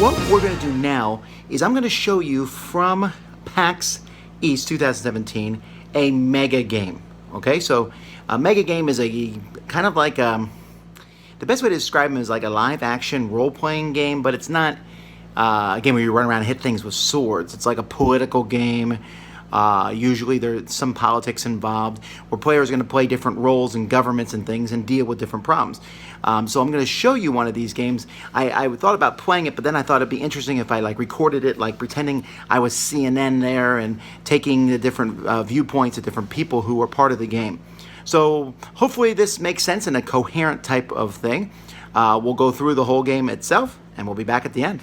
what we're going to do now is I'm going to show you from PAX East 2017 a mega game. Okay, so a mega game is a kind of like the best way to describe them is like a live action role-playing game, but it's not a game where you run around and hit things with swords. It's like a political game. Usually there's some politics involved where players are going to play different roles in governments and things and deal with different problems. So I'm going to show you one of these games. I thought about playing it, but then I thought it'd be interesting if I like recorded it, like pretending I was CNN there and taking the different viewpoints of different people who were part of the game. So hopefully this makes sense in a coherent type of thing. We'll go through the whole game itself and we'll be back at the end.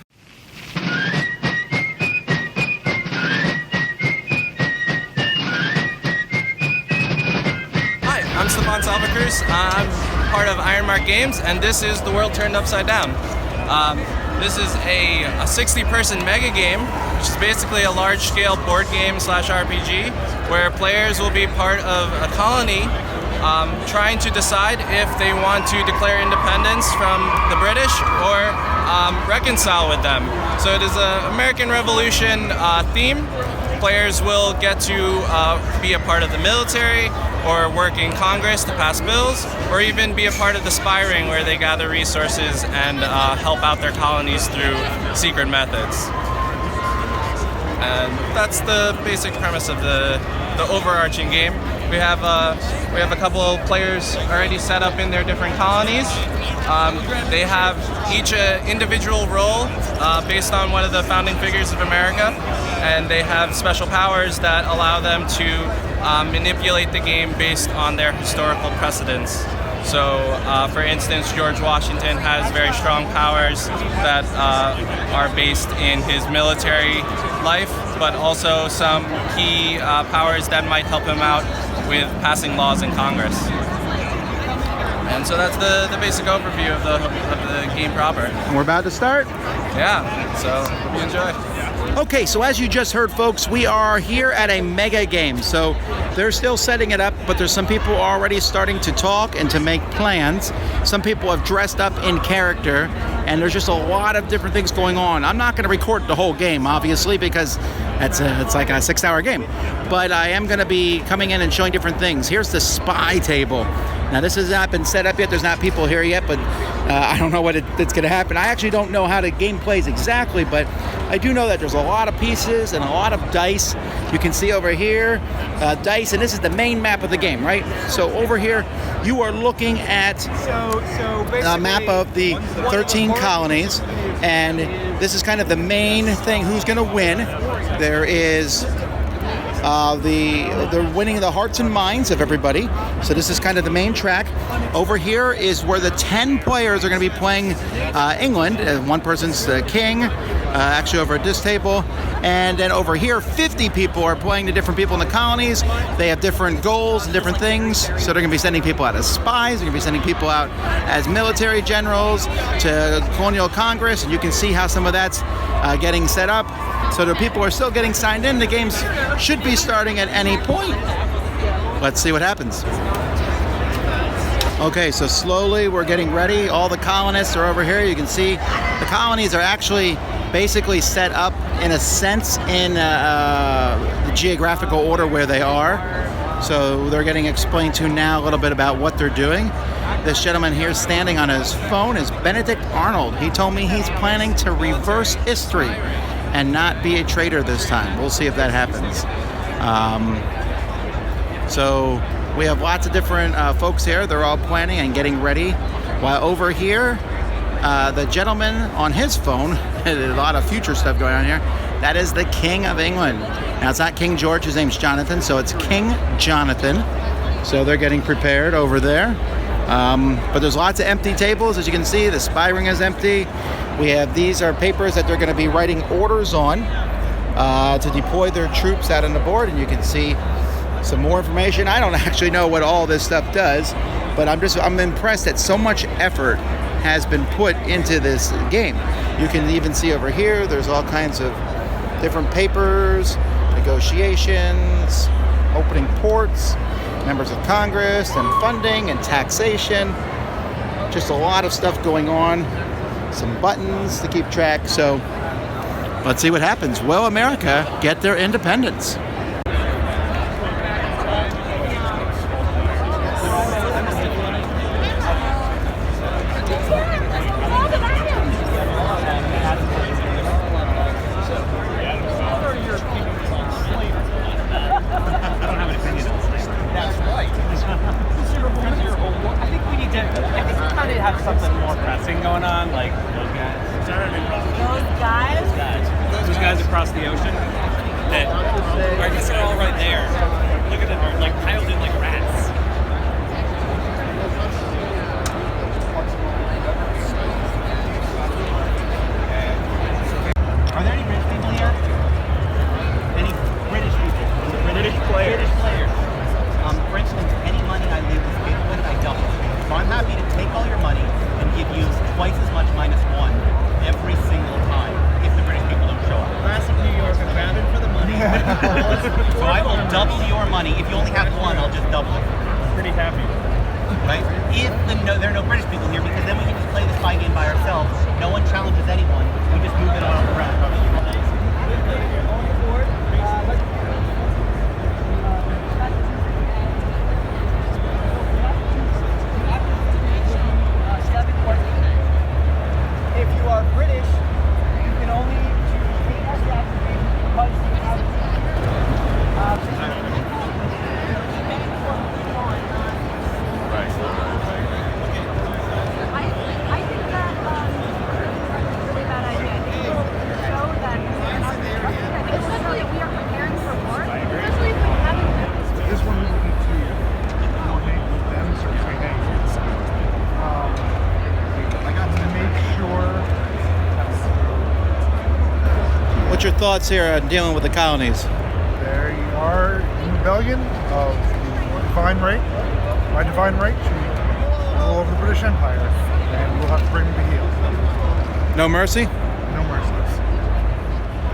I'm part of Ironmark Games, and this is The World Turned Upside Down. This is a 60-person mega game, which is basically a large-scale board game slash RPG, where players will be part of a colony trying to decide if they want to declare independence from the British or reconcile with them. So it is an American Revolution theme. Players will get to be a part of the military, or work in Congress to pass bills, or even be a part of the spy ring where they gather resources and help out their colonies through secret methods. And that's the basic premise of the overarching game. We have a couple of players already set up in their different colonies. They have each an individual role based on one of the founding figures of America, and they have special powers that allow them to manipulate the game based on their historical precedents. So, for instance, George Washington has very strong powers that are based in his military life, but also some key powers that might help him out with passing laws in Congress. And so that's the basic overview of the game proper. And we're about to start? Yeah, so hope you enjoy. Okay, so as you just heard, folks, we are here at a mega game. So they're still setting it up, but there's some people already starting to talk and to make plans. Some people have dressed up in character, and there's just a lot of different things going on. I'm not going to record the whole game, obviously, because it's like a 6-hour game. But I am going to be coming in and showing different things. Here's the spy table. Now, this has not been set up yet. There's not people here yet, but I don't know it's going to happen. I actually don't know how the game plays exactly, but I do know that there's a lot of pieces and a lot of dice. You can see over here, dice, and this is the main map of the game, right? So over here, you are looking at a map of the 13 colonies, and this is kind of the main thing. Who's going to win? There is they're winning the hearts and minds of everybody. So this is kind of the main track. Over here is where the 10 players are going to be playing England. One person's the king, actually over at this table. And then over here, 50 people are playing the different people in the colonies. They have different goals and different things. So they're going to be sending people out as spies. They're going to be sending people out as military generals to colonial Congress. And you can see how some of that's getting set up. So the people are still getting signed in. The games should be starting at any point. Let's see what happens. Okay, so slowly we're getting ready. All the colonists are over here. You can see the colonies are actually basically set up in a sense in the geographical order where they are. So they're getting explained to now a little bit about what they're doing. This gentleman here standing on his phone is Benedict Arnold. He told me he's planning to reverse history and not be a traitor this time. We'll see if that happens. So we have lots of different folks here. They're all planning and getting ready. While over here, the gentleman on his phone, a lot of future stuff going on here, that is the King of England. Now, it's not King George. His name's Jonathan, so it's King Jonathan. So they're getting prepared over there. But there's lots of empty tables. As you can see, the spy ring is empty. These are papers that they're going to be writing orders on to deploy their troops out on the board, and you can see some more information. I don't actually know what all this stuff does, but I'm impressed that so much effort has been put into this game. You can even see over here, there's all kinds of different papers, negotiations, opening ports, members of Congress, and funding and taxation. Just a lot of stuff going on. some buttons to keep track. So let's see what happens. Will America get their independence? Have something more pressing going on, like those guys. Those guys across the ocean. That I guess they're all right there. Look at them, they're like piled in like rats. Are there any British people here? Any British people? British players. For instance, any money I leave this table with, I double. So I'm happy to take all your money and give you twice as much -1 every single time if the British people don't show up. Classic New York, I'm grabbing for the money. So I will double your money. If you only have one, I'll just double it. Pretty happy. Right? If there are no British people here, because then we can just play the spy game by ourselves. No one challenges anyone. We just move it all around. What's your thoughts here on dealing with the colonies? They are in rebellion of the divine right. My divine right to rule over the British Empire, and we'll have to bring them to heel. No mercy? No mercies.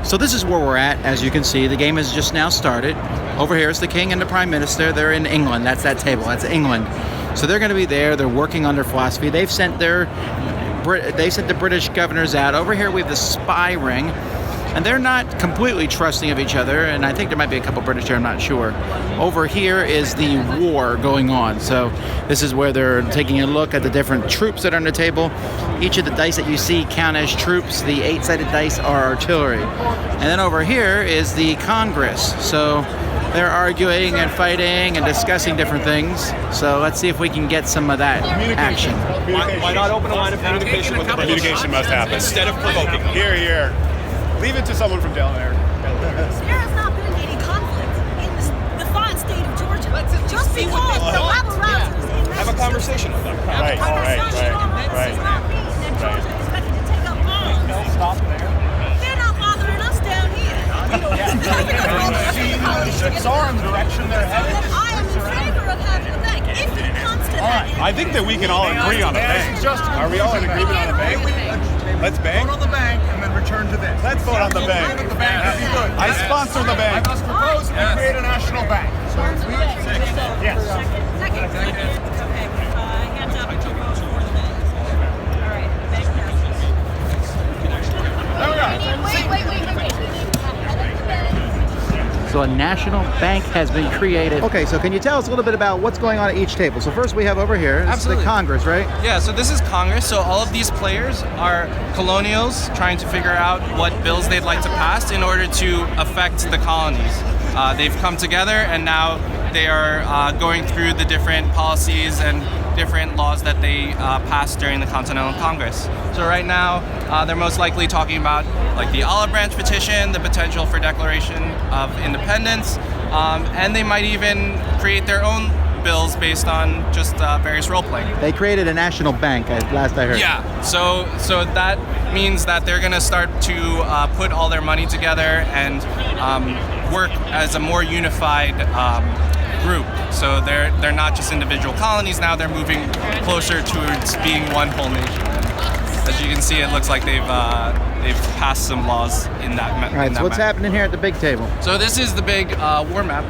So this is where we're at. As you can see, the game has just now started. Over here is the King and the Prime Minister. They're in England. That's that table. That's England. So they're going to be there. They're working on their philosophy. They've sent the British governors out. Over here we have the spy ring. And they're not completely trusting of each other, and I think there might be a couple British here, I'm not sure. Over here is the war going on. So this is where they're taking a look at the different troops that are on the table. Each of the dice that you see count as troops. The 8-sided dice are artillery. And then over here is the Congress. So they're arguing and fighting and discussing different things. So let's see if we can get some of that action. Why not open a line of communication with the British? Communication must happen. Instead of provoking. Here. Leave it to someone from Delaware. There has not been any conflict in the fine state of Georgia. Just because the rabble rousers in Have a conversation with them. Right. Does not mean that Georgia is ready to take up arms. Stop there. They're not bothering us down here. Ships are in the direction they're headed. I am in favor of having a bank if it comes to that. I think that we can all agree on a bank. Are we all in agreement on a bank? Let's bank. Vote on the bank and then return to this. Let's vote on the bank. The bank would be good. I sponsor the bank. I must propose we create a national bank. So yes. Second. Okay. Hands up if you vote for the bank. All right. Bank passes. There we go. Wait. So a national bank has been created. Okay, so can you tell us a little bit about what's going on at each table? So first we have over here is the Absolutely. Congress, right? Yeah, so this is Congress. So all of these players are colonials trying to figure out what bills they'd like to pass in order to affect the colonies. They've come together and now they are going through the different policies and different laws that they passed during the Continental Congress. So right now, they're most likely talking about like the Olive Branch Petition, the potential for declaration of independence, and they might even create their own bills based on just various role playing. They created a national bank, last I heard. Yeah, so that means that they're going to start to put all their money together and work as a more unified group. So they're not just individual colonies now, they're moving closer towards being one whole nation. As you can see, it looks like they've passed some laws in that. All right, so what's happening here at the big table? So this is the big war map.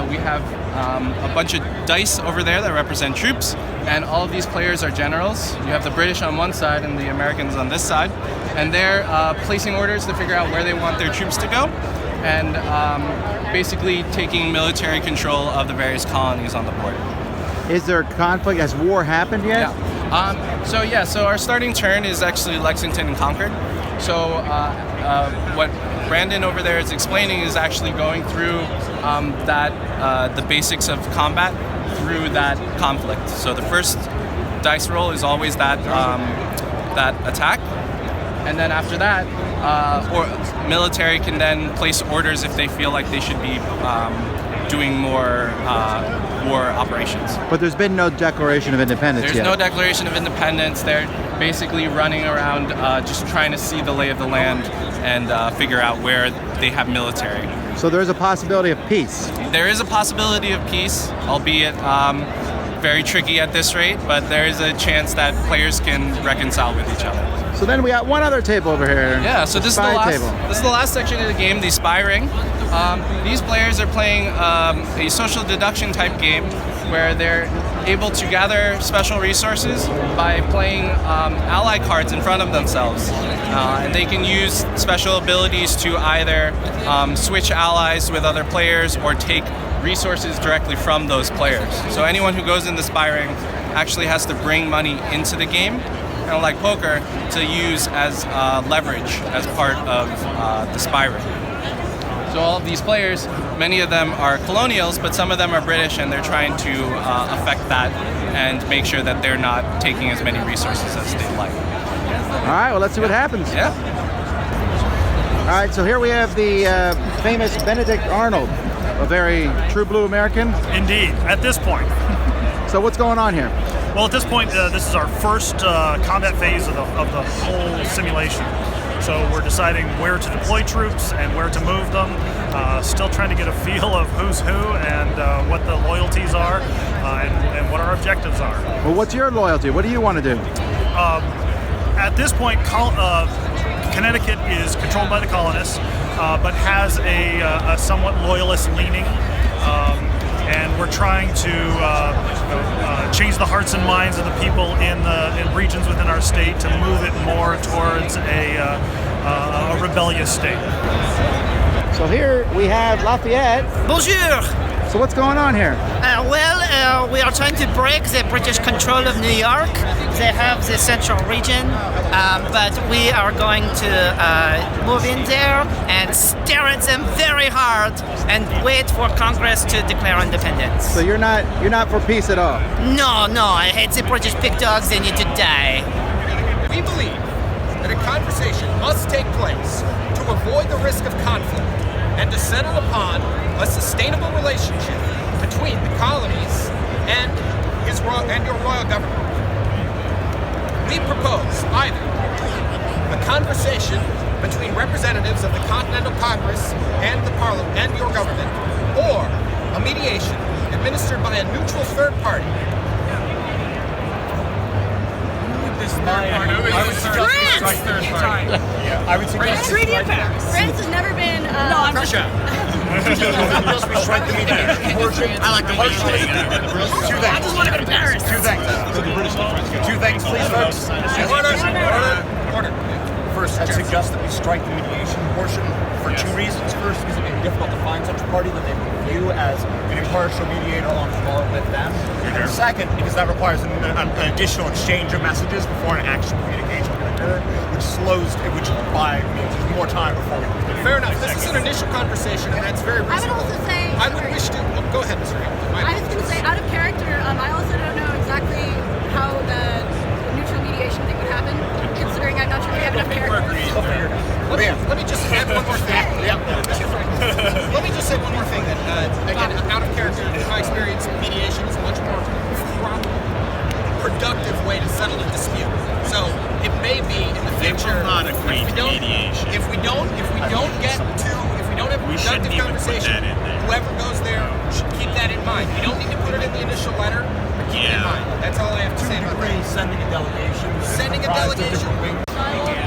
we have a bunch of dice over there that represent troops, and all of these players are generals. You have the British on one side and the Americans on this side, and they're placing orders to figure out where they want their troops to go, and basically taking military control of the various colonies on the board. Is there conflict? Has war happened yet? Yeah. So our starting turn is actually Lexington and Concord. So what Brandon over there is explaining is actually going through the basics of combat through that conflict. So the first dice roll is always that attack, and then after that, or military can then place orders if they feel like they should be doing more war operations. But there's been no Declaration of Independence There's yet. no Declaration of Independence. They're basically running around just trying to see the lay of the land and figure out where they have military. So there's a possibility of peace. There is a possibility of peace, albeit very tricky at this rate, but there is a chance that players can reconcile with each other. So then we got one other table over here. Yeah, so this is the spy last. table. This is the last section of the game, the spy ring. These players are playing a social deduction type game where they're able to gather special resources by playing ally cards in front of themselves, and they can use special abilities to either switch allies with other players or take resources directly from those players. So anyone who goes in the spy ring actually has to bring money into the game, kind of like poker, to use as leverage as part of the spy ring. So all of these players, many of them are colonials, but some of them are British, and they're trying to affect that and make sure that they're not taking as many resources as they'd like. All right, well, let's see what happens. Yeah. All right, so here we have the famous Benedict Arnold, a very true blue American. Indeed, at this point. So what's going on here? Well, at this point, this is our first combat phase of the whole simulation. So we're deciding where to deploy troops and where to move them. Still trying to get a feel of who's who and what the loyalties are and what our objectives are. Well, what's your loyalty? What do you want to do? At this point, Connecticut is controlled by the colonists, but has a somewhat loyalist leaning. And we're trying to change the hearts and minds of the people in regions within our state to move it more towards a rebellious state. So here we have Lafayette. Bonjour! So what's going on here? We are trying to break the British control of New York. They have the central region, but we are going to move in there and stare at them very hard and wait for Congress to declare independence. So you're not for peace at all? No, I hate the British pig dogs. They need to die. We believe that a conversation must take place to avoid the risk of conflict and to settle upon a sustainable relationship between the colonies and your royal government. We propose either a conversation between representatives of the Continental Congress and the Parliament and your government, or a mediation administered by a neutral third party. I would suggest Treaty of Paris. France has never been. No, I'm Russia. We strike the mediation. I like the mediation. Two things. I just want to go to Paris. Two things. Two things, please, folks. Order. First, I'd suggest that we strike the mediation portion for two reasons. First, because it may be difficult to find such a party that they would view as an impartial mediator on par with them. And second, because that requires an additional exchange of messages before an actual communication can occur, which means more time before we can. Fair enough. This is an initial conversation, and that's very reasonable. I would also say. I would wish to. Go ahead, Mr. Hamilton. I was going to say, out of character, I also don't know exactly how the neutral mediation thing would happen, considering I'm not sure we have enough characters. Let me just add one more thing. Let me just say one more thing that, again, out of character, in my experience, mediation is a much more productive way to settle a dispute. So it may be in the future. If we don't have a productive conversation, whoever goes there should keep that in mind. You don't need to put it in the initial letter, but keep it in mind. That's all I have to say about that. Sending a delegation. Sending a delegation.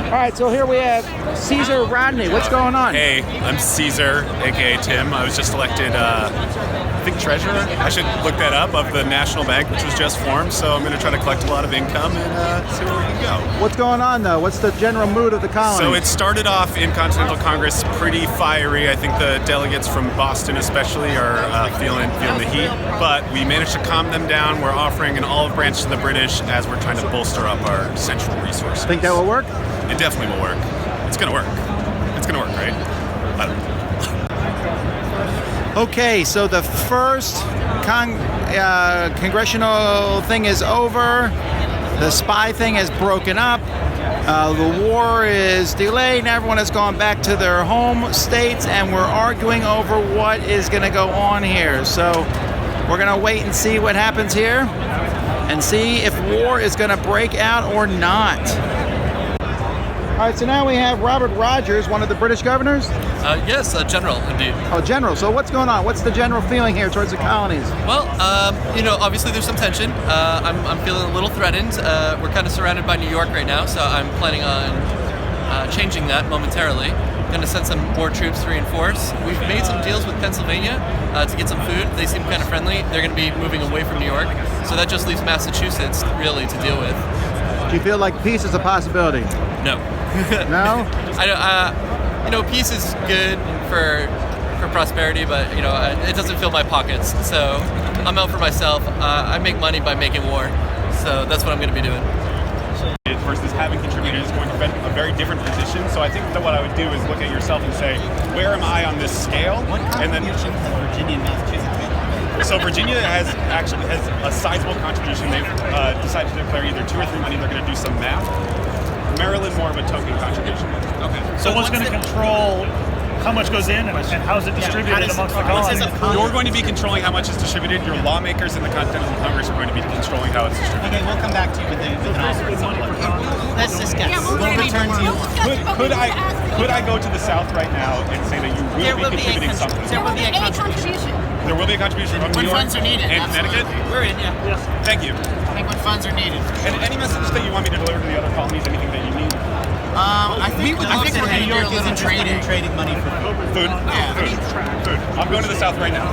All right, so here we have Caesar Rodney. What's going on? Hey, I'm Caesar, aka Tim. I was just elected, I think, treasurer. I should look that up, of the National Bank, which was just formed. So I'm going to try to collect a lot of income and see where we can go. What's going on, though? What's the general mood of the colony? So it started off in Continental Congress pretty fiery. I think the delegates from Boston especially are feeling the heat. But we managed to calm them down. We're offering an olive branch to the British as we're trying to bolster up our central resources. Think that will work? It definitely will work. It's going to work. It's going to work, right? I don't know. Okay, so the first congressional thing is over. The spy thing has broken up. The war is delayed and everyone has gone back to their home states, and we're arguing over what is going to go on here. So we're going to wait and see what happens here and see if war is going to break out or not. All right, so now we have Robert Rogers, one of the British governors. Yes, General, indeed. Oh, General. So what's going on? What's the general feeling here towards the colonies? Well, obviously there's some tension. I'm feeling a little threatened. We're kind of surrounded by New York right now, so I'm planning on changing that momentarily. Going to send some more troops to reinforce. We've made some deals with Pennsylvania to get some food. They seem kind of friendly. They're going to be moving away from New York, so that just leaves Massachusetts really to deal with. Do you feel like peace is a possibility? No. No? Peace is good for prosperity, but it doesn't fill my pockets. So I'm out for myself. I make money by making war, so that's what I'm going to be doing. Versus having contributors is going to be a very different position. So I think that what I would do is look at yourself and say, where am I on this scale? And then Virginia and Massachusetts. So Virginia has a sizable contribution. They've decided to declare either 2 or 3 money. They're going to do some math. Maryland, more of a token contribution. Okay. So what's going to control how much goes in and how is it distributed amongst the colonies? You're going to be controlling how much is distributed. Your lawmakers in the Continental Congress are going to be controlling how it's distributed. Okay, we'll come back to you with an offer at some point. Let's discuss. We'll return to you. Could I go to the South right now and say that you will be contributing something? There will be a contribution. There will be a contribution from New York funds are needed. and Connecticut? We're in, yeah. Yes. Thank you. I think when funds are needed. And any message that you want me to deliver to the other colonies, anything that you need? I think we're going to do a little trading money for food. Food. I'm going to the South right now.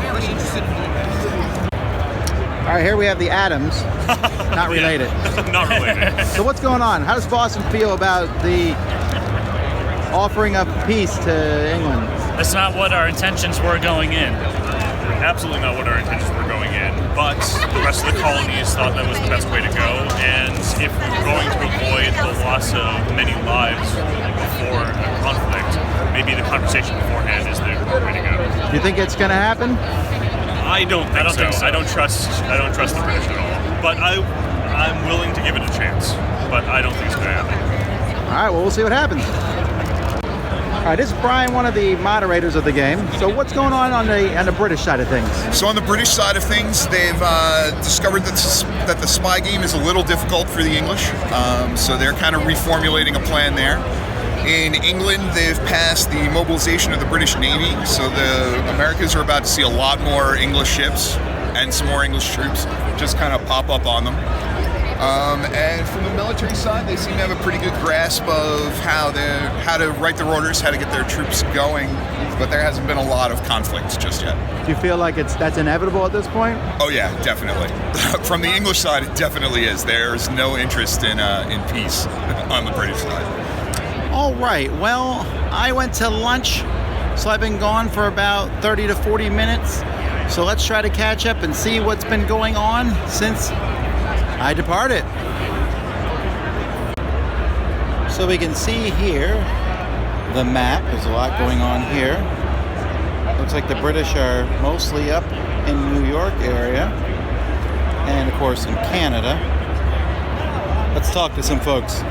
All right, here we have the Adams. Not related. Not related. So what's going on? How does Boston feel about the offering of peace to England? That's not what our intentions were going in. Absolutely not what our intentions were going in. But the rest of the colonies thought that was the best way to go. And if we were going to avoid the loss of many lives before a conflict, maybe the conversation beforehand is the way to go. Do you think it's going to happen? I don't think so. I don't trust the British at all. But I'm willing to give it a chance. But I don't think it's going to happen. All right, well, we'll see what happens. All right, this is Brian, one of the moderators of the game. So what's going on the British side of things? So on the British side of things, they've discovered that the spy game is a little difficult for the English. So they're kind of reformulating a plan there. In England, they've passed the mobilization of the British Navy. So the Americans are about to see a lot more English ships and some more English troops just kind of pop up on them. And from the military side, they seem to have a pretty good grasp of how to write their orders, how to get their troops going, but there hasn't been a lot of conflict just yet. Do you feel like that's inevitable at this point? Oh yeah, definitely. From the English side, it definitely is. There's no interest in peace on the British side. All right, well, I went to lunch, so I've been gone for about 30 to 40 minutes. So let's try to catch up and see what's been going on since I departed. So we can see here the map. There's a lot going on here. Looks like the British are mostly up in New York area and of course in Canada. Let's talk to some folks.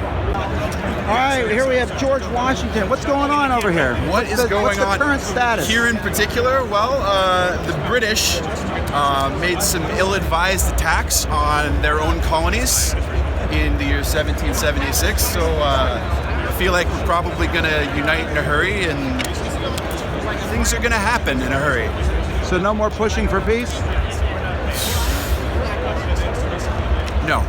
All right, here we have George Washington. What's going on over here? What's the on current status? Here in particular? Well, the British made some ill-advised attacks on their own colonies in the year 1776. So I feel like we're probably going to unite in a hurry, and things are going to happen in a hurry. So no more pushing for peace? No.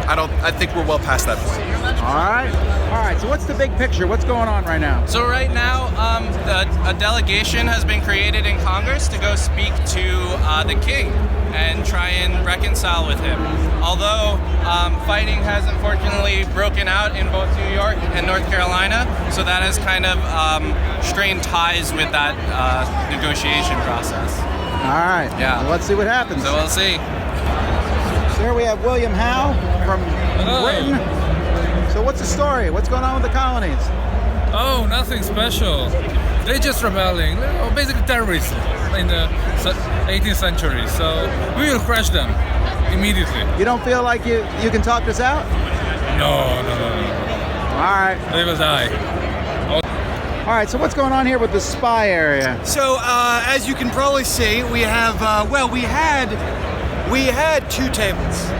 I think we're well past that point. All right. So what's the big picture? What's going on right now? So right now, a delegation has been created in Congress to go speak to the king and try and reconcile with him. Although fighting has unfortunately broken out in both New York and North Carolina, so that has kind of strained ties with that negotiation process. All right. Yeah. Well, let's see what happens. So we'll see. So here we have William Howe from Britain. So what's the story? What's going on with the colonies? Oh, nothing special. They're just rebelling, basically terrorists in the 18th century. So we will crush them immediately. You don't feel like you can talk this out? No. All right. They will die. All right, so what's going on here with the spy area? So, as you can probably see, we have, we had 2 tables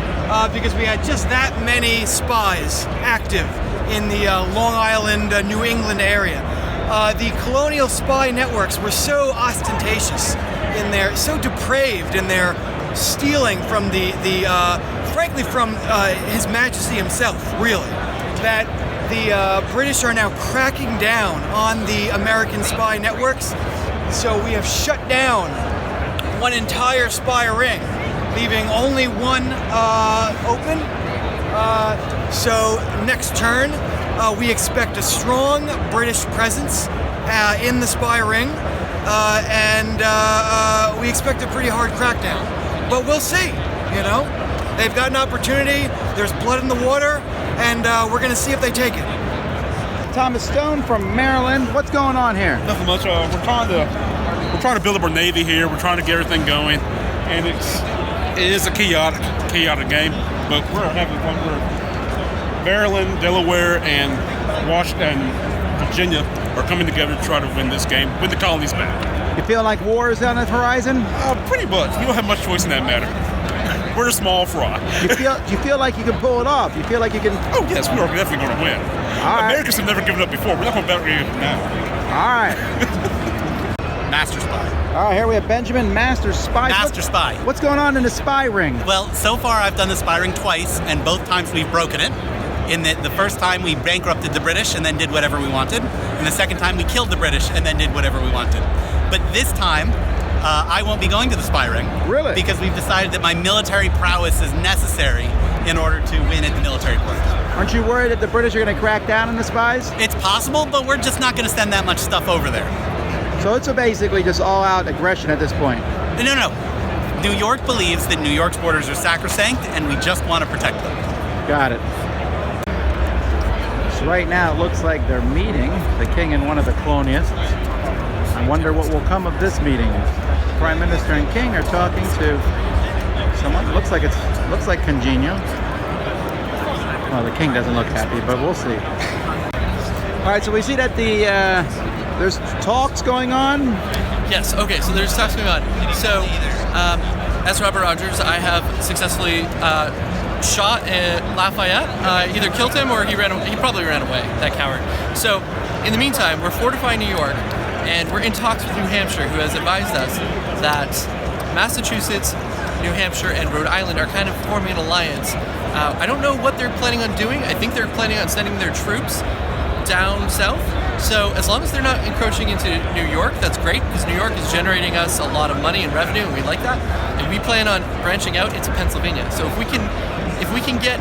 because we had just that many spies active in the Long Island, New England area. The colonial spy networks were so ostentatious in their, so depraved in their stealing from frankly from His Majesty himself, really, that the British are now cracking down on the American spy networks. So we have shut down one entire spy ring, leaving only one open. So next turn, we expect a strong British presence in the spy ring, and we expect a pretty hard crackdown. But we'll see, you know? They've got an opportunity, there's blood in the water, and we're gonna see if they take it. Thomas Stone from Maryland. What's going on here? Nothing much. We're trying to build up our navy here. We're trying to get everything going, and it is a chaotic game. But we're having fun. Maryland, Delaware, and Washington, Virginia are coming together to try to win this game, win the colonies back. You feel like war is on the horizon? Pretty much. We don't have much choice in that matter. We're a small fry. Do you feel like you can pull it off? You feel like you can? Oh yes, we are definitely going to win. Americans have never given up before. We're not going to give up now. All right. Master Spy. All right, here we have Benjamin, Master Spy. Master Spy. What's going on in the spy ring? Well, so far I've done the spy ring twice, and both times we've broken it. In the first time we bankrupted the British and then did whatever we wanted. And the second time we killed the British and then did whatever we wanted. But this time, I won't be going to the spy ring. Really? Because we've decided that my military prowess is necessary in order to win at the military point. Aren't you worried that the British are going to crack down on the spies? It's possible, but we're just not going to send that much stuff over there. So it's basically just all-out aggression at this point. No. New York believes that New York's borders are sacrosanct, and we just want to protect them. Got it. So right now it looks like they're meeting, the king and one of the colonists. I wonder what will come of this meeting. Prime Minister and King are talking to someone. Looks like congenial. Well, the King doesn't look happy, but we'll see. All right, so we see that there's talks going on. Yes. Okay. So there's talks going on. So, as Robert Rogers, I have successfully shot at Lafayette. Either killed him or he probably ran away. That coward. So, in the meantime, we're fortifying New York. And we're in talks with New Hampshire, who has advised us that Massachusetts, New Hampshire, and Rhode Island are kind of forming an alliance. I don't know what they're planning on doing. I think they're planning on sending their troops down south. So as long as they're not encroaching into New York, that's great, because New York is generating us a lot of money and revenue, and we like that. And we plan on branching out into Pennsylvania. So if we can get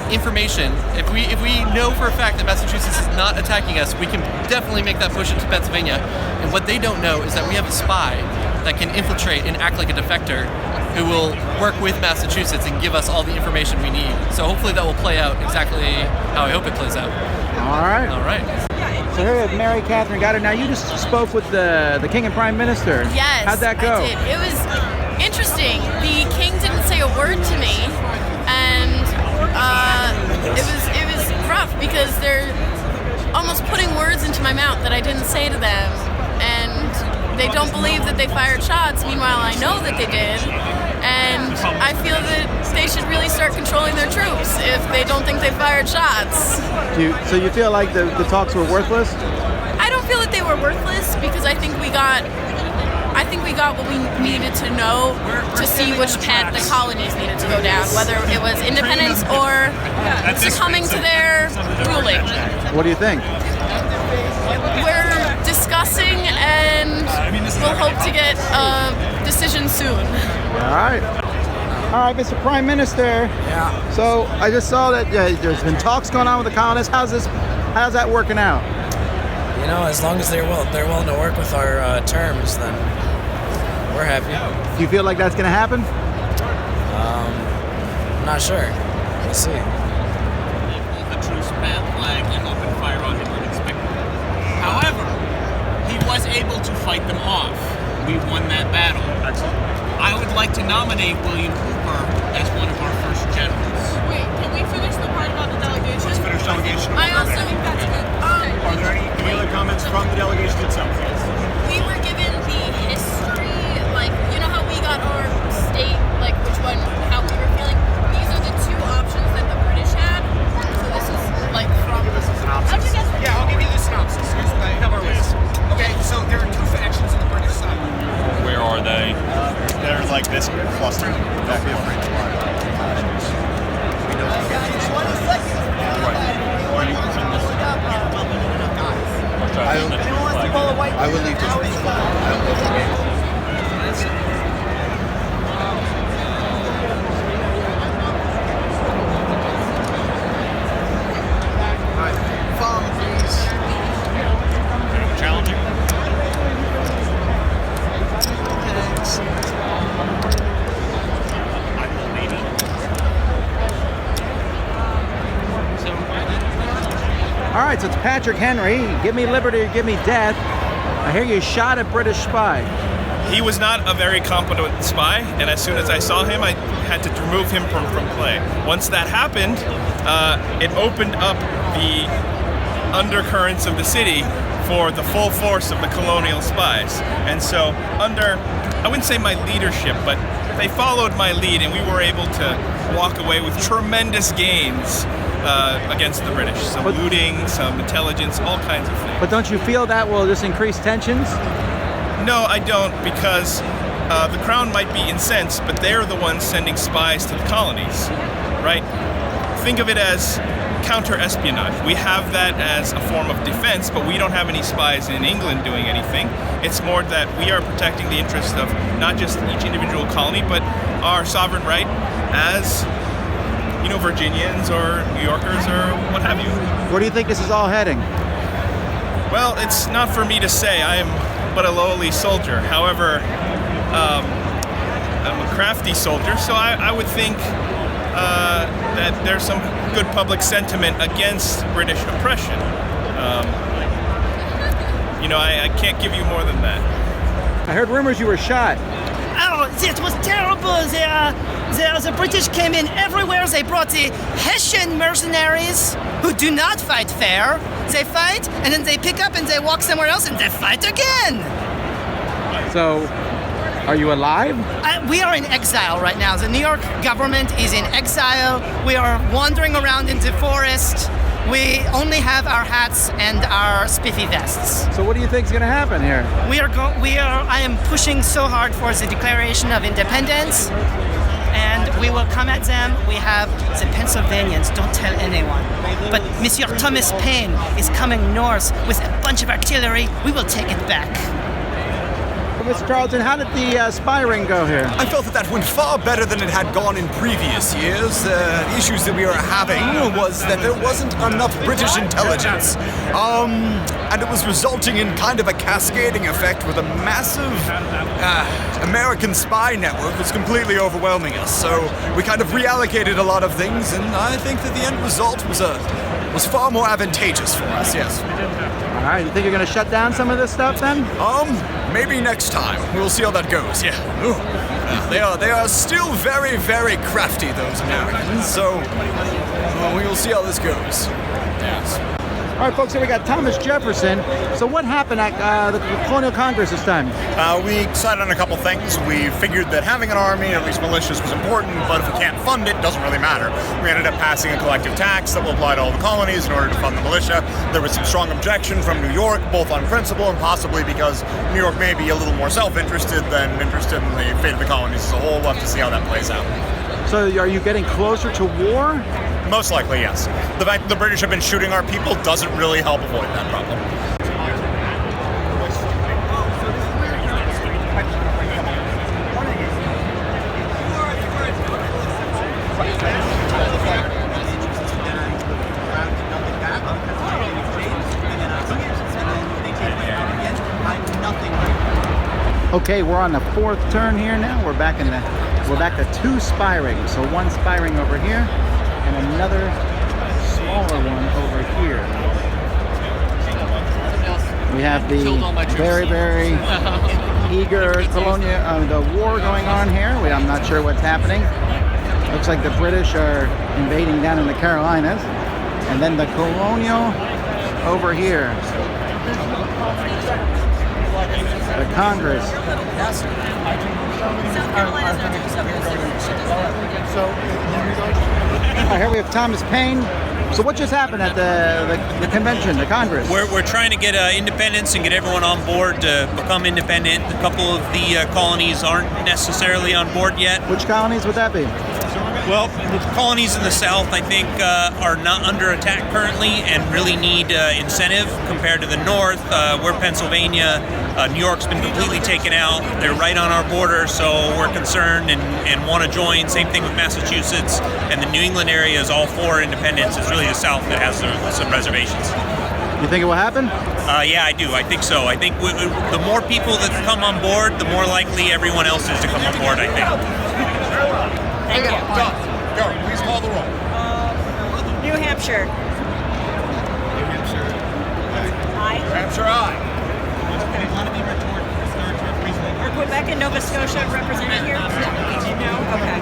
information, if we know for a fact that Massachusetts is not attacking us, we can definitely make that push into Pennsylvania. And what they don't know is that we have a spy that can infiltrate and act like a defector who will work with Massachusetts and give us all the information we need. So hopefully that will play out exactly how I hope it plays out. All right. So here we have Mary Catherine Goddard. Now you just spoke with the King and Prime Minister. Yes, How'd that go? I did. It was interesting. The King didn't say a word to me, and it was rough because they're almost putting words into my mouth that I didn't say to them, and they don't believe that they fired shots. Meanwhile, I know that they did, and I feel that they should really start controlling their troops if they don't think they fired shots. So you feel like the talks were worthless? I don't feel that they were worthless because I think think we got what we needed to know to see which path the colonies needed to go down, whether it was independence or succumbing to their ruling. What do you think? We're discussing, and we'll hope to get a decision soon. All right, Mr. Prime Minister. Yeah. So I just saw that there's been talks going on with the colonists. How's that working out? You know, as long as they're willing to work with our terms, then we're happy. Do you feel like that's going to happen? I'm not sure. We'll see. The truce flag and opened fire on him unexpectedly. However, he was able to fight them off. We won that battle. I would like to nominate William Cooper as one of our first generals. Wait, can we finish the part about the delegation? Let's finish delegation. I also think that's good. Are there any other comments from the delegation itself? We were given the history, like, you know how we got our state, like which one, how we were feeling? These are the two options that the British had. So this is like from the synopsis. Yeah, I'll give you the synopsis. Here's what I have our list. Okay, so there are two factions on the British side. Where are they? They're like this cluster. That would be a French one. I would leave this. Challenging. All right, so it's Patrick Henry. Give me liberty or give me death. I hear you shot a British spy. He was not a very competent spy, and as soon as I saw him, I had to remove him from play. Once that happened, it opened up the undercurrents of the city for the full force of the colonial spies. And so under, I wouldn't say my leadership, but they followed my lead, and we were able to walk away with tremendous gains against the British. Some looting, some intelligence, all kinds of things. But don't you feel that will just increase tensions? No, I don't, because the Crown might be incensed, but they're the ones sending spies to the colonies, right? Think of it as counter-espionage. We have that as a form of defense, but we don't have any spies in England doing anything. It's more that we are protecting the interest of not just each individual colony, but our sovereign right as, you know, Virginians or New Yorkers or what have you. Where do you think this is all heading? Well, it's not for me to say. I am but a lowly soldier. However, I'm a crafty soldier, so I would think that there's some good public sentiment against British oppression. You know, I can't give you more than that. I heard rumors you were shot. Oh, it was terrible. The British came in everywhere. They brought the Hessian mercenaries who do not fight fair. They fight, and then they pick up and they walk somewhere else and they fight again. So, are you alive? We are in exile right now. The New York government is in exile. We are wandering around in the forest. We only have our hats and our spiffy vests. So what do you think is going to happen here? I am pushing so hard for the Declaration of Independence, and we will come at them. We have the Pennsylvanians, don't tell anyone. But Monsieur Thomas Paine is coming north with a bunch of artillery. We will take it back. Mr. Charlton, how did the spy ring go here? I felt that went far better than it had gone in previous years. The issues that we were having was that there wasn't enough British intelligence. And it was resulting in kind of a cascading effect with a massive American spy network was completely overwhelming us. So we kind of reallocated a lot of things, and I think that the end result was far more advantageous for us, yes. All right, you think you're going to shut down some of this stuff then? Maybe next time. We'll see how that goes, yeah. They are still very, very crafty, those Americans, so we will see how this goes. Yes. All right, folks, here we got Thomas Jefferson. So what happened at the Colonial Congress this time? We decided on a couple things. We figured that having an army, or at least militias, was important, but if we can't fund it, it doesn't really matter. We ended up passing a collective tax that will apply to all the colonies in order to fund the militia. There was some strong objection from New York, both on principle and possibly because New York may be a little more self-interested than interested in the fate of the colonies as a whole. We'll have to see how that plays out. So are you getting closer to war? Most likely, yes. The fact that the British have been shooting our people doesn't really help avoid that problem. Okay, we're on the 4th turn here now. We're back to 2 spy rings. So 1 spy ring over here and another smaller one over here. We have the very eager the war going on here. I'm not sure what's happening. Looks like the British are invading down in the Carolinas. And then the Colonial over here. The Congress. Here we have Thomas Paine. So what just happened at the convention, the Congress? We're trying to get independence and get everyone on board to become independent. A couple of the colonies aren't necessarily on board yet. Which colonies would that be? Well, the colonies in the South, I think, are not under attack currently and really need incentive compared to the North. We're Pennsylvania. New York's been completely taken out. They're right on our border, so we're concerned and want to join. Same thing with Massachusetts. And the New England area is all for independence. It's really the South that has some reservations. You think it will happen? Yeah, I do. I think so. I think the more people that come on board, the more likely everyone else is to come on board, I think. Thank you. Go. Please call the roll. New Hampshire. New Hampshire. Aye. New Hampshire, aye. Okay. Are Quebec and Nova Scotia represented here? No? Okay.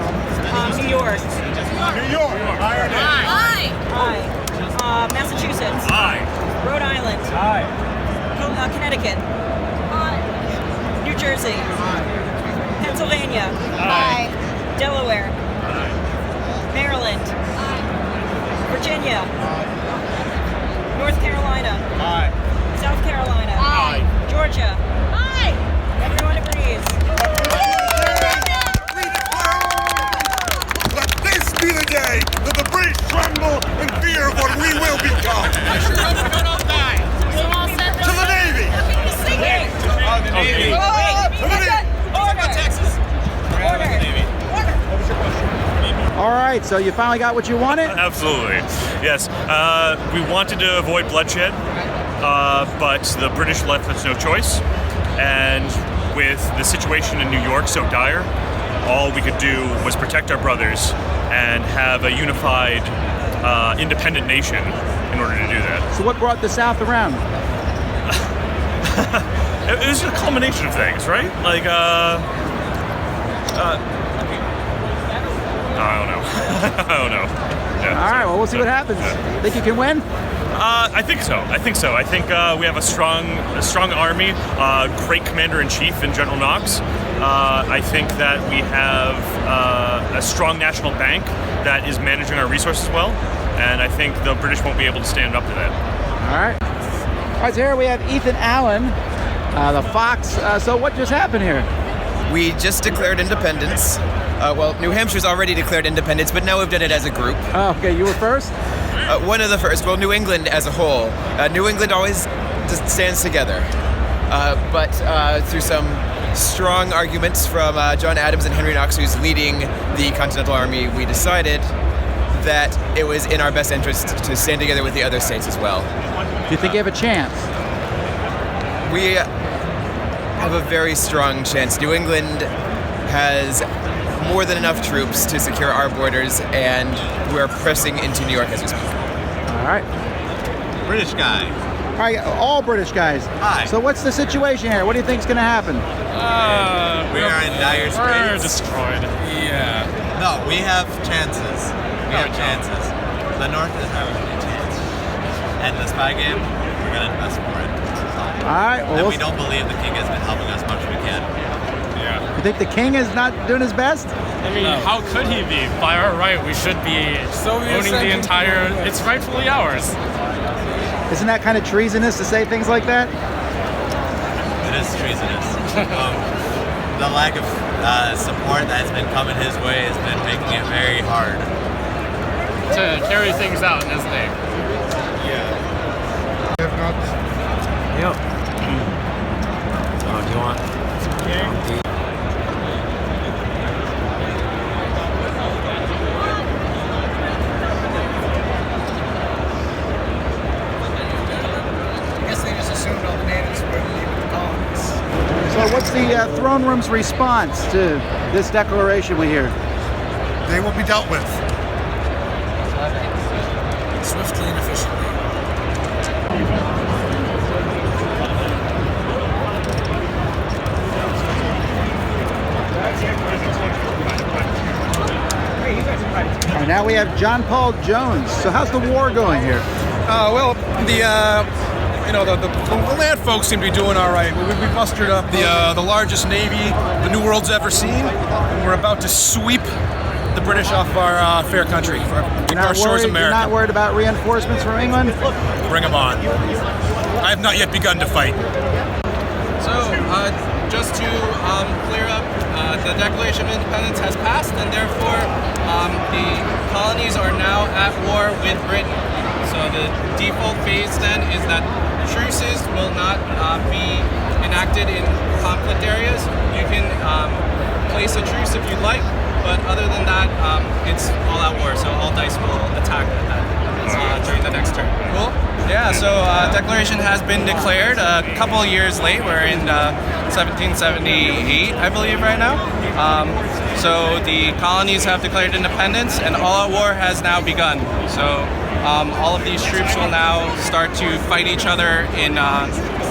New York. New York. Aye. Aye. Massachusetts. Aye. Rhode Island. Aye. Connecticut. Aye. New Jersey. Aye. Pennsylvania. Aye. Delaware. Maryland. Virginia. North Carolina. Aye. South Carolina. Aye. Georgia. Aye. Everyone agrees. Let this be the day that the British tremble in fear of what we will become. To the Navy. Wait. The Navy. To the Navy. Order. Texas. Order. What was your question? All right, so you finally got what you wanted? Absolutely, yes. We wanted to avoid bloodshed, but the British left us no choice. And with the situation in New York so dire, all we could do was protect our brothers and have a unified, independent nation in order to do that. So what brought the South around? It was a culmination of things, right? Like, I don't know. I don't know. Yeah, all right, well, we'll see what happens. Yeah. Think you can win? I think so. I think we have a strong army, great commander-in-chief in General Knox. I think that we have a strong national bank that is managing our resources well, and I think the British won't be able to stand up to that. All right, so here we have Ethan Allen, the Fox. So what just happened here? We just declared independence. Well, New Hampshire's already declared independence, but now we've done it as a group. Oh, okay, you were first? One of the first. Well, New England as a whole. New England always just stands together. But through some strong arguments from John Adams and Henry Knox, who's leading the Continental Army, we decided that it was in our best interest to stand together with the other states as well. Do you think you have a chance? We have a very strong chance. New England has more than enough troops to secure our borders, and we're pressing into New York as we speak. All right. British guy. All right, all British guys. Hi. So what's the situation here? What do you think's going to happen? We are in dire straits. We're destroyed. Yeah. No, we have chances. We have chances. The North doesn't have any chance. end the spy game, we're going to invest more in it. All right. Well, And we don't believe the king has been helping us much as we can. You think the king is not doing his best? I mean, how could he be? By our right, we should be owning the entire. It's rightfully ours. Isn't that kind of treasonous to say things like that? It is treasonous. The lack of support that's been coming his way has been making it very hard To carry things out in his name. Yep. Oh, do you want? I guess they just assumed all the natives were leaving the colonies. So what's the throne room's response to this declaration we hear? They will be dealt with. Swiftly and efficiently. And now we have John Paul Jones. So how's the war going here? Well, the land folks seem to be doing all right. We mustered up the largest navy the New World's ever seen, and we're about to sweep the British off of our fair country, our shores of You're America. not worried about reinforcements from England? Bring them on. I have not yet begun to fight. So, just to clear up, the Declaration of Independence has passed, and therefore the colonies are now at war with Britain. So the default phase then is that truces will not be enacted in conflict areas. You can place a truce if you'd like, but other than that, it's all out war. So all dice will attack during the next turn. Cool. Yeah. So declaration has been declared a couple of years late. We're in 1778, I believe, right now. So the colonies have declared independence, and all-out war has now begun. So all of these troops will now start to fight each other in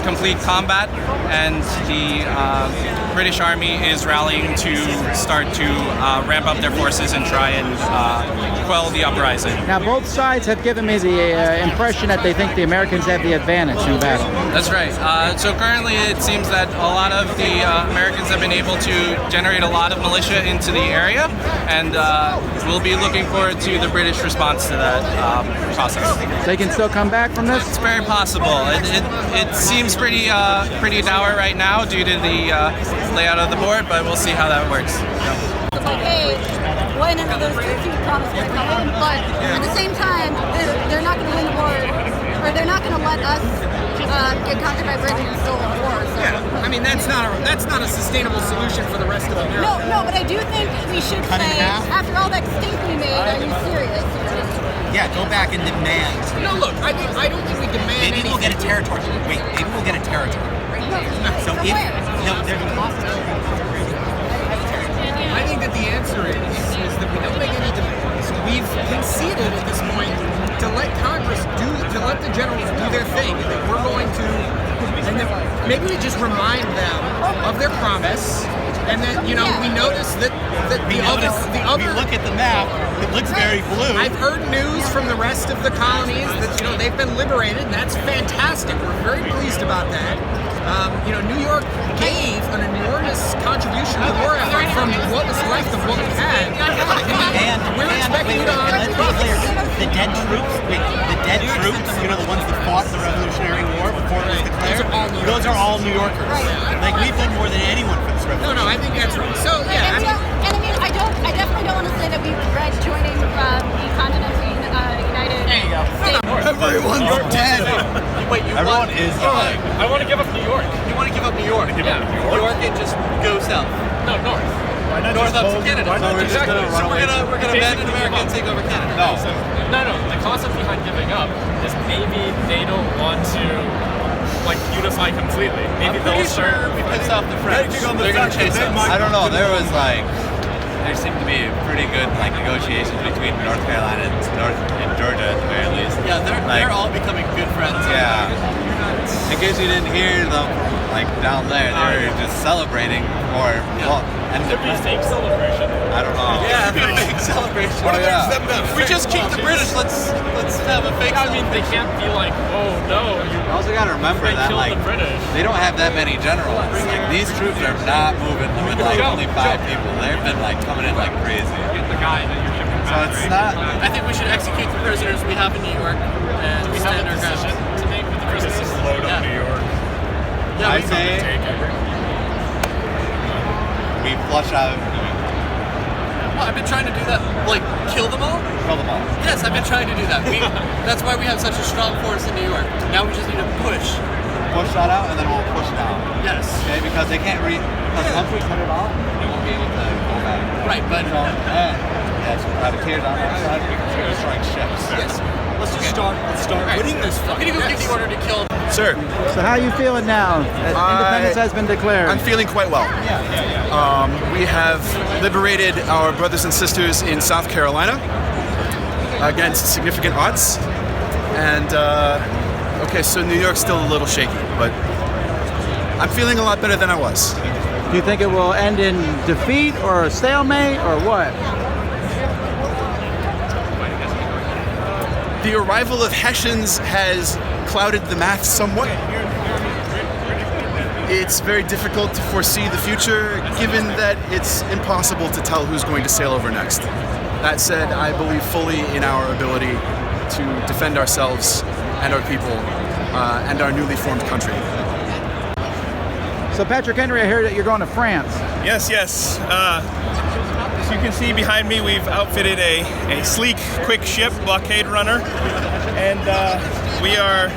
complete combat, and the British Army is rallying to start to ramp up their forces and try and quell the uprising. Now both sides have given me the impression that they think the Americans have the advantage in battle. That's right. So currently it seems that a lot of the Americans have been able to generate a lot of militia into the area, and we'll be looking forward to the British response to that process. They can still come back from this? It's very possible. It seems pretty dour right now due to the layout of the board, but we'll see how that works. It's like, hey, one of those two promised to come in, but at the same time, they're not going to win the war, or they're not going to let us get conquered by Britain and still win the war. So. Yeah, I mean that's not a sustainable solution for the rest of America. No, but I do think we should say, after all that stink we made, are you serious? Yeah, go back and demand. No, look, I don't think we demand Maybe anything. we'll get a territory. Wait, maybe we'll get a territory. So if I think that the answer is that we don't make any demands. We've conceded at this point to let Congress to let the generals do their thing, and that we're going to, and that maybe we just remind them of their promise, and that we notice that the other. We look at the map; it looks very blue. I've heard news from the rest of the colonies that they've been liberated, and that's fantastic. We're very pleased about that. New York gave an enormous contribution to the war effort from what was left of what we had, and we're expecting it on. Let's be clear: the dead troops, the ones that fought the Revolutionary War before it was declared, those are all New Yorkers. Like we've done more than anyone for this revolution. No, I think that's right. So yeah, I definitely don't want to say that we regret joining the Continental United States. Everyone's dead. Wait, Everyone is dying. I want to give up New York. You want to give up New York? Yeah. New York and just go south. No, north. Why not north up to Canada? Exactly. So we're gonna abandon America and take over Canada. No. The concept behind giving up is maybe they don't want to unify completely. Maybe they'll start. We pissed off the French. They're gonna chase us. I don't know. There seemed to be pretty good negotiations between North Carolina and Georgia at the very least. Yeah, they're all becoming good friends. Yeah. In case you didn't hear them down there, they were just celebrating, or And Could be fake celebration. I don't know. Yeah, fake celebration. What if there's them If we just keep the British, let's have a fake. I mean, they can't be like, oh no, you also got to remember that killed like the British. they don't have that many generals. Like these troops are not moving with like only 5 people. They've been like coming in like crazy. Get the guy that you're shipping So it's not. I think we should execute the prisoners we have in New York and We have stand a our ground. decision to make with the prisoners. Load up New York. Yeah, I say we flush out. Well, I've been trying to do that. Like, kill them all? Kill them all. Yes, I've been trying to do that. That's why we have such a strong force in New York. Now we just need to push. Push that out, and then we'll push down. Yes. Okay, because they can't because once we cut it off, they won't be able to go back. Right, but yes, privateers on our side, we can start destroying ships. Yes. Let's just start winning this I'm fight. gonna go give the order to kill. Sir, So how are you feeling now that independence has been declared? I'm feeling quite well. We have liberated our brothers and sisters in South Carolina against significant odds. And, okay, so New York's still a little shaky, but I'm feeling a lot better than I was. Do you think it will end in defeat or a stalemate or what? The arrival of Hessians has clouded the math somewhat. It's very difficult to foresee the future, given that it's impossible to tell who's going to sail over next. That said, I believe fully in our ability to defend ourselves and our people and our newly formed country. So Patrick Henry, I hear that you're going to France. Yes. As you can see behind me, we've outfitted a sleek, quick ship, blockade runner, and we are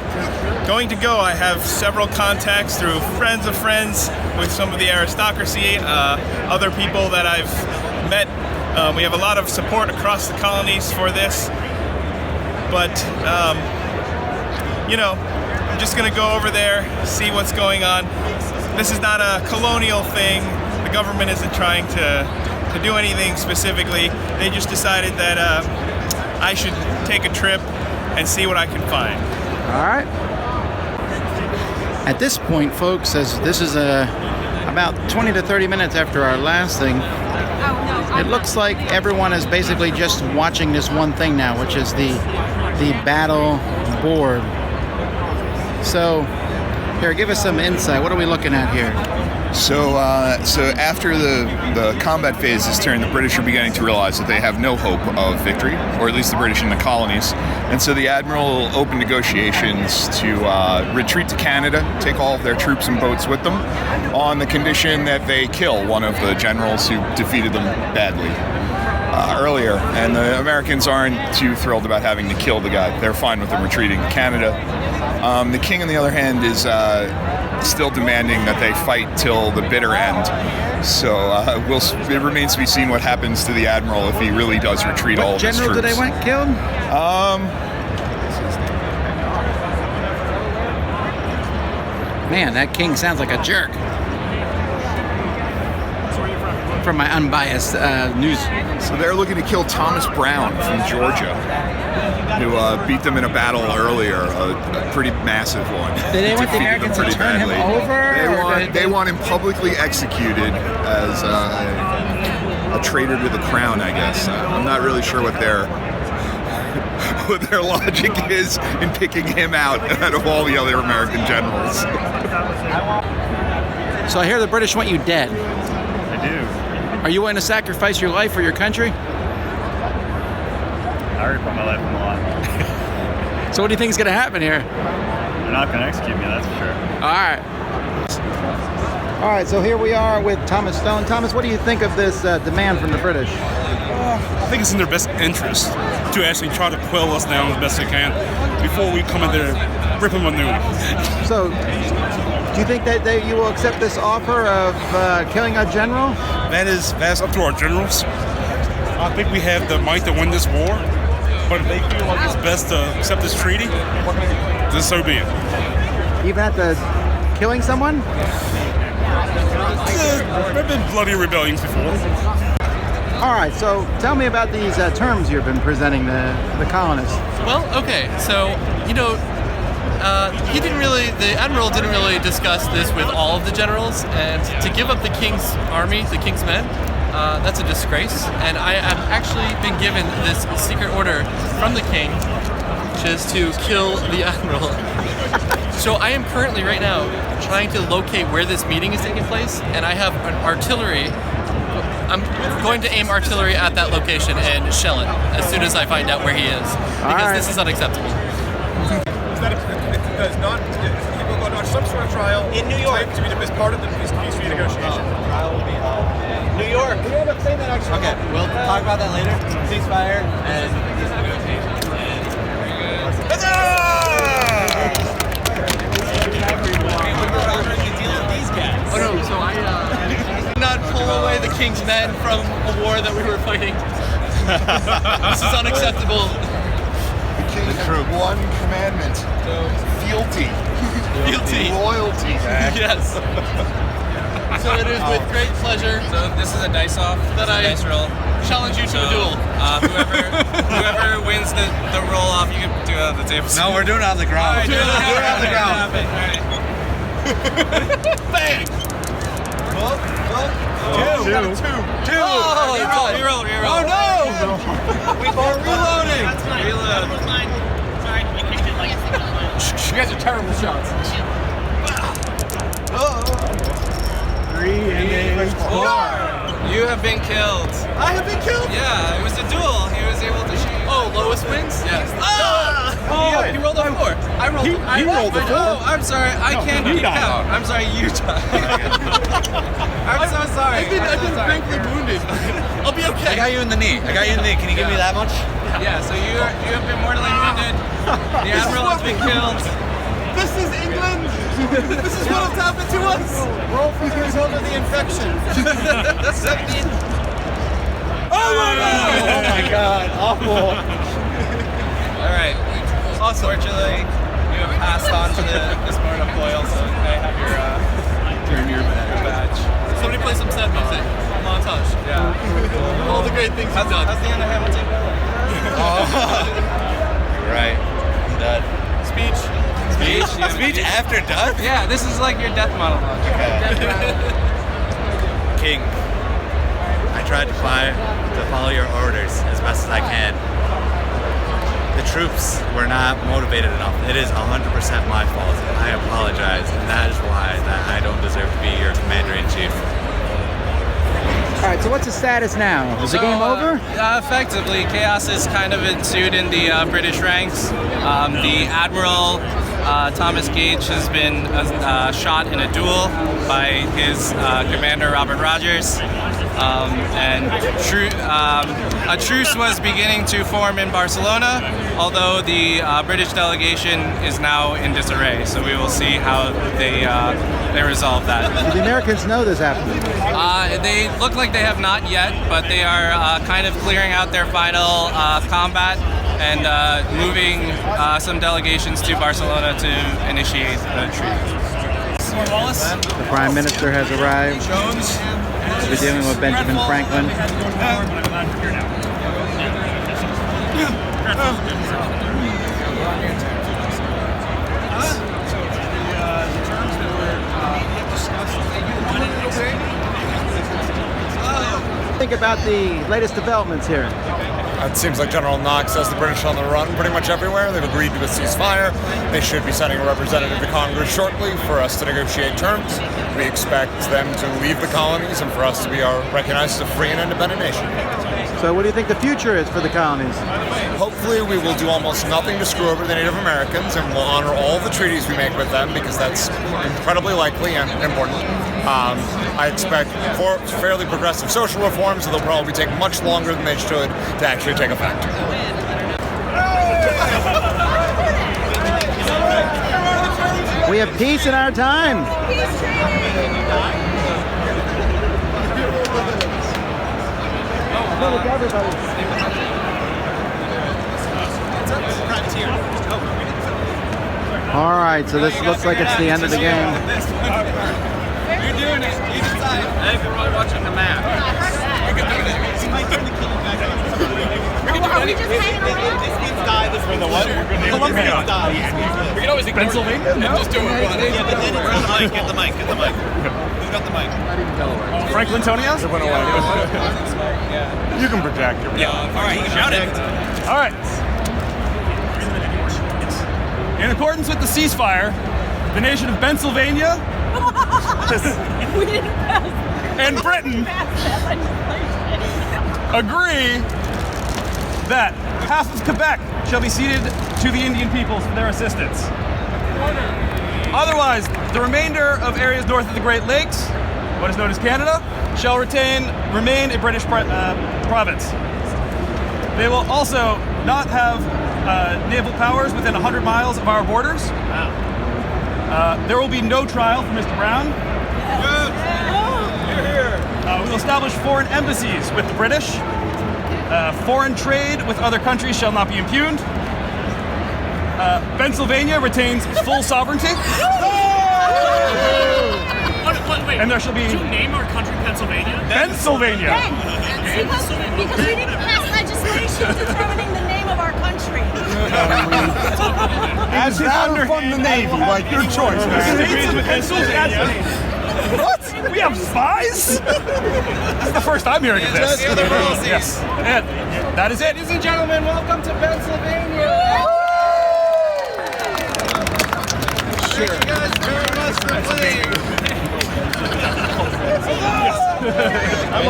going to go. I have several contacts through friends of friends with some of the aristocracy, other people that I've met. We have a lot of support across the colonies for this, but I'm just going to go over there, see what's going on. This is not a colonial thing. The government isn't trying to do anything specifically. They just decided that I should take a trip and see what I can find. All right. At this point, folks, as this is about 20 to 30 minutes after our last thing, it looks like everyone is basically just watching this one thing now, which is the battle board. So, here, give us some insight. What are we looking at here? So after the combat phase is turned, the British are beginning to realize that they have no hope of victory, or at least the British in the colonies. And so the Admiral opened negotiations to retreat to Canada, take all of their troops and boats with them, on the condition that they kill one of the generals who defeated them badly earlier. And the Americans aren't too thrilled about having to kill the guy. They're fine with them retreating to Canada. The King, on the other hand, is still demanding that they fight till the bitter end. So it remains to be seen what happens to the Admiral if he really does retreat all of his troops. What general did they want killed? Man, that king sounds like a jerk. From my unbiased news. So they're looking to kill Thomas Brown from Georgia, who beat them in a battle earlier, a pretty massive one. Did they want the Americans to turn him over? They want him publicly executed as a traitor to the crown, I guess. I'm not really sure what their logic is in picking him out of all the other American generals. So I hear the British want you dead. I do. Are you willing to sacrifice your life for your country? I already put my life on the line. So what do you think is going to happen here? They're not going to execute me, that's for sure. All right, so here we are with Thomas Stone. Thomas, what do you think of this demand from the British? I think it's in their best interest to actually try to quell us down as best they can before we come in there and rip them a new one. So, do you think that you will accept this offer of killing a general? That's up to our generals. I think we have the might to win this war, but if they feel like it's best to accept this treaty, then so be it. Even after killing someone? There have been bloody rebellions before. All right, so tell me about these terms you've been presenting the colonists. Well, okay, so, the admiral didn't really discuss this with all of the generals, and to give up the king's army, the king's men, that's a disgrace. And I have actually been given this secret order from the king, which is to kill the admiral. So I am currently right now trying to locate where this meeting is taking place, and I have an artillery. I'm going to aim artillery at that location and shell it as soon as I find out where he is, because this is unacceptable. Is that it does not, he will go to some sort of trial in New York to be as part of the peace renegotiation. Trial will be New York. We end up saying that actually. Okay, we'll talk about that later. Ceasefire and peace negotiation. Oh no, so I did not pull away the king's men from a war that we were fighting. This is unacceptable. The king has one commandment: fealty. Fealty. Loyalty. Yes. So it is with great pleasure. So this is a dice off. That I dice roll. Challenge you to a duel. Whoever wins the roll off, you can do it on the table. No, we're doing it on the ground. All right, do it on the ground. Bang! Two. Oh, reroll. Oh no! We're reloading. Reload. You guys are terrible shots. 3 and 4. You have been killed. I have been killed? Yeah, it was a duel. He was able to shoot. Oh, lowest wins? Yes. He rolled a 4. I rolled He rolled a 4. Oh, I'm sorry. I can't keep count. I'm sorry, you died. I'm so sorry. I've been frankly wounded. I'll be okay. I got you in the knee. Can you give me that much? Yeah, so you have been mortally wounded. The admiral has been killed. This is England! This is what has happened to us! Roll for the result of the infection. 17. Oh my god, awful. Alright. Awesome. Fortunately, you have passed on to this morning of foil, so I have your badge. Somebody play some sad music. Montage. Yeah. All the great things you've done. How's the end of Hamilton? Right. That Speech after death? Yeah, this is like your death monologue. King, I tried to follow your orders as best as I can. The troops were not motivated enough. It is 100% my fault. I apologize, and that is why I don't deserve to be your commander-in-chief. All right, so what's the status now? Is the game over? Effectively, chaos has kind of ensued in the British ranks. The Admiral Thomas Gage has been shot in a duel by his commander, Robert Rogers. And a truce was beginning to form in Barcelona, although the British delegation is now in disarray. So we will see how they resolve that. Do the Americans know this happened? They look like they have not yet, but they are kind of clearing out their final combat and moving some delegations to Barcelona to initiate the treaty. Wallace? The Prime Minister has arrived. We're dealing with Benjamin Franklin. Think about the latest developments here. It seems like General Knox has the British on the run pretty much everywhere. They've agreed to a ceasefire. They should be sending a representative to Congress shortly for us to negotiate terms. We expect them to leave the colonies and for us to be recognized as a free and independent nation. So what do you think the future is for the colonies? Hopefully we will do almost nothing to screw over the Native Americans, and we'll honor all the treaties we make with them because that's incredibly likely and important. I expect fairly progressive social reforms, so they'll probably take much longer than they should to actually take effect. We have peace in our time. All right, so this looks like it's the end of the game. You're doing it. You decide. I think we're really watching the map. We can do this. Are we just hanging around? This means die. This means what? What we got? We can always ignore Pennsylvania? and just do it. Yeah, but then it's the mic. Get the mic. Who's got the mic? Franklin Tonias? You can project your. Yeah. All right, shout it. All right. In accordance with the ceasefire, the nation of Pennsylvania We didn't pass. and Britain agree that half of Quebec shall be ceded to the Indian peoples for their assistance. Otherwise, the remainder of areas north of the Great Lakes, what is known as Canada, shall remain a British province. They will also not have naval powers within 100 miles of our borders. There will be no trial for Mr. Brown. We will establish foreign embassies with the British. Foreign trade with other countries shall not be impugned. Pennsylvania retains full sovereignty. Wait, and there shall be. Did you name our country Pennsylvania? Pennsylvania. Because we didn't pass legislation determining the name of our country. As founder from the Navy, like your choice. States of Pennsylvania. What? We have spies? This is the first I'm hearing of this. Yes. And that is it. Ladies and gentlemen, welcome to Pennsylvania. Thank you guys very much for playing. I'm a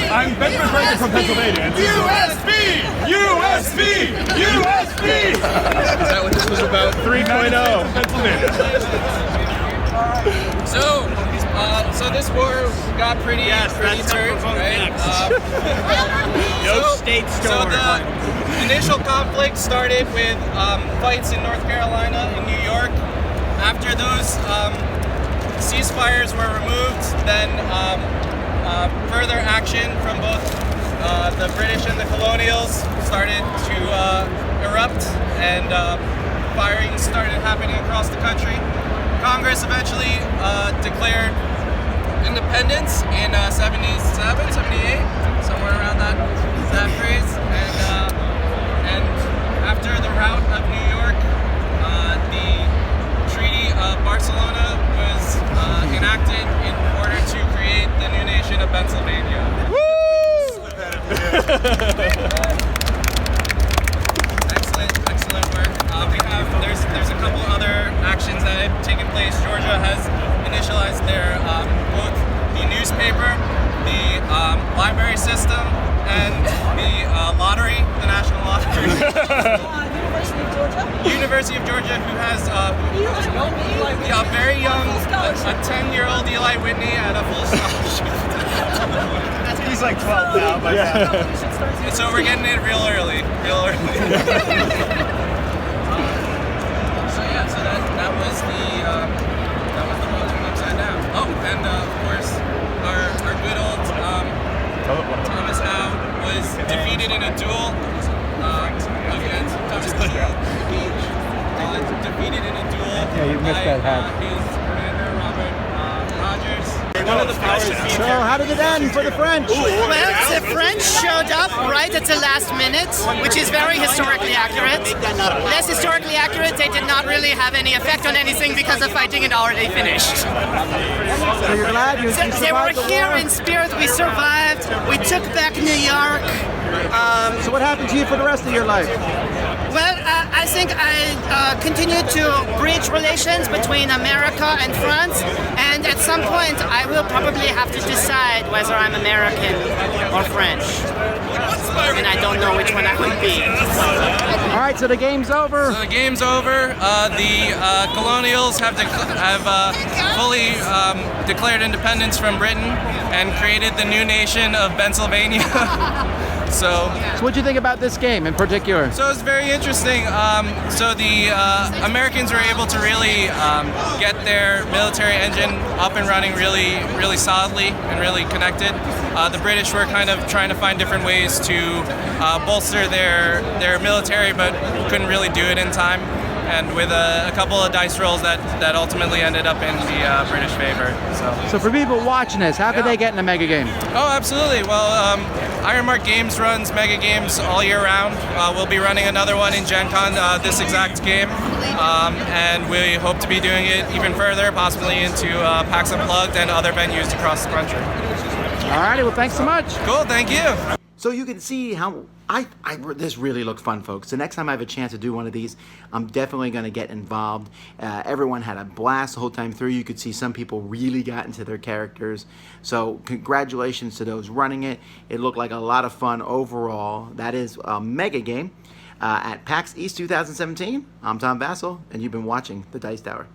I'm Benjamin Franklin from Pennsylvania. USB! USB! USB! Is that what this was about? 3.0. Pennsylvania. So this war got pretty turned, right? So the initial conflict started with fights in North Carolina and New York. After those ceasefires were removed, then further action from both the British and the colonials started to erupt, and firing started happening across the country. Congress eventually declared independence in 77, 78, somewhere around that phrase, and after the rout of New York, the Treaty of Barcelona was enacted in order to create the new nation of Pennsylvania. Excellent work. There's a couple other actions that have taken place. Georgia has initialized their both the newspaper, the library system, and the lottery, the national lottery. University of Georgia, who has a very young, a 10-year-old Eli Whitney at a full scholarship. He's like 12 now, but So we're getting it real early. So that was the world upside down. Oh, and of course our good old Thomas Howe was defeated in a duel against defeated in a duel. Yeah, you missed that hat. His commander Robert Rogers. One of the So how did it end for the French? Well, the French showed up right at the last minute, which is very historically accurate. Less historically accurate, they did not really have any effect on anything because the fighting had already finished. So you're glad you They were survived the here war? in spirit, we survived, we took back New York. So what happened to you for the rest of your life? Well, I think I continue to bridge relations between America and France, and at some point I will probably have to decide whether I'm American or French. And I don't know which one I would be. All right, so the game's over. So the game's over. The colonials have fully declared independence from Britain and created the new nation of Pennsylvania. So what'd you think about this game in particular? So it's very interesting. So the Americans were able to really get their military engine up and running really solidly and really connected. The British were kind of trying to find different ways to bolster their military, but couldn't really do it in time. And with a couple of dice rolls, that ultimately ended up in the British favor. So for people watching this, how could they get in a mega game? Oh, absolutely. Well, Ironmark Games runs Mega Games all year round. We'll be running another one in Gen Con, this exact game. And we hope to be doing it even further, possibly into PAX Unplugged and other venues across the country. Alrighty, well, thanks so much. Cool, thank you. So you can see how this really looked fun, folks. The next time I have a chance to do one of these, I'm definitely going to get involved. Everyone had a blast the whole time through. You could see some people really got into their characters. So congratulations to those running it. It looked like a lot of fun overall. That is a mega game at PAX East 2017. I'm Tom Vassell, and you've been watching The Dice Tower.